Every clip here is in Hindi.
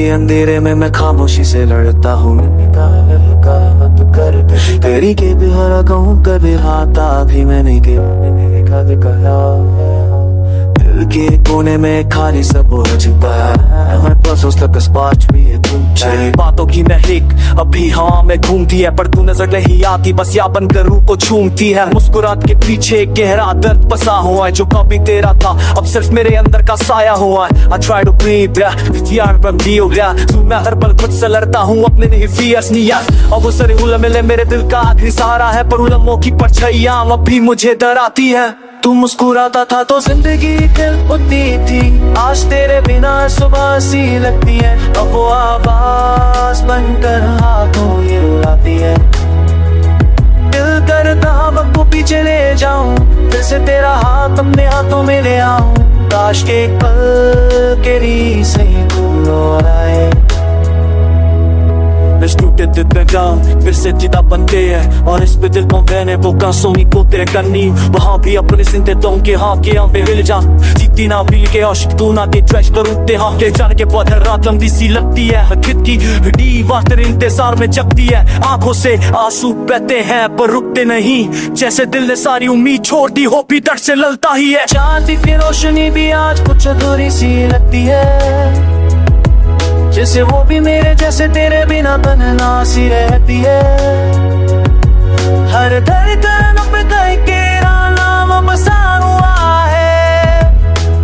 के अंधेरे में मैं खामोशी से लड़ता हूँ। तेरी के भी हरा कहूँ कभी हाथा भी मैंने कहा। दिल के कोने में खाली सब हो चुका है। मैं बस उस तक स्पार्च भी है तुम तेरी बातों की महक अभी हवा में घूमती है, पर तू नजर नहीं आती, बस या बनकर रूह को छूमती है। मुस्कुराहट के पीछे एक गहरा दर्द बसा हुआ है, जो कभी तेरा था अब सिर्फ मेरे अंदर का साया हुआ है। I try to breathe, यार बंदी हो गया तू, मैं हर पल खुद से लड़ता हूँ अपने नहीं फियर्स नहीं यार। अब वो सारे उलझे मेरे दिल का आखिरी सहारा है, पर उलझों की परछाइयां अब भी मुझे डराती है। तू मुस्कुराता था तो जिंदगी खिल उठती थी, आज तेरे बिना सुबह सी लगती है। अब वो आवाज बनकर हाथों ये रुलाती है। दिल करता वक्त को पीछे ले जाऊं, फिर से तेरा हाथ अपने हाथों में ले आऊं। काश के पल के री से तू लौटाए। टूटे दिल पे गाँव फिर से जिदा बनते हैं, और इस पे दिल को मैंने वो कांसोनी को तेरे करनी। वहाँ भी अपने सिंते तो के हाँ के यहाँ पे हिल जा, जीती ना भील के आशिक तू ना के ट्रैश करूँते हाँ के जाने के बाद हर रात लंबी सी लगती है। खिद की दीवार तेरे इंतजार में जगती है, आंखों से आंसू बहते हैं पर रुकते नहीं। जैसे दिल ने सारी उम्मीद छोड़ दी हो, भी दर्द से ललता ही है। चांद की रोशनी भी आज कुछ अधूरी सी लगती है, जैसे वो भी मेरे जैसे तेरे बिना तन्हा सी रहती है। हर धड़कन पे तेरा नाम बसा हुआ है,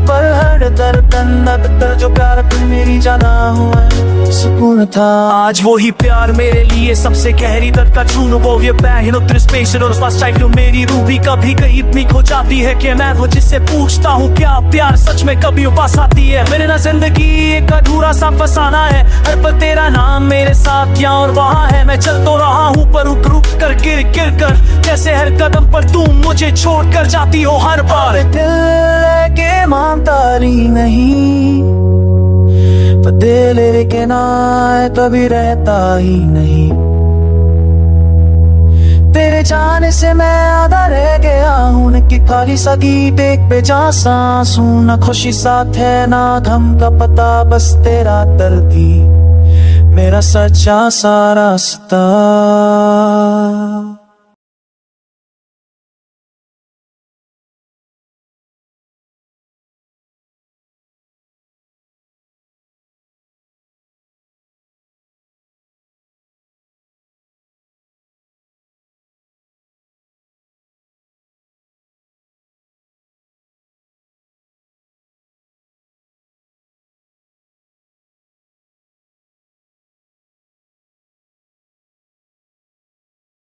पर हर धड़कन अंदर जो प्यार तू मेरी जाना हुआ है सुकून था। आज वो ही प्यार मेरे लिए सबसे गहरी दर्द का चून, वो ये पैन उतर स्पेशल और पास टाइप मेरी रूह भी कभी कहीं इतनी खो जाती है कि मैं वो जिससे पूछता हूँ क्या प्यार सच में कभी उपास आती है। मेरे ना जिंदगी एक अधूरा सा फसाना है, हर पल तेरा नाम मेरे साथ यहाँ और वहाँ है। मैं चल तो रहा हूँ पर रुक रुक कर गिर गिर कर, जैसे हर कदम पर तुम मुझे छोड़ कर जाती हो हर बार। दिल के मानता नहीं, पर दिल के ना कभी रहता ही नहीं। तेरे जाने से मैं आधा रह गया हूँ कि खाली सा गीत एक बेजान सांस हूँ। ना खुशी साथ है ना गम का पता, बस तेरा दर्द ही मेरा सच्चा सा रास्ता।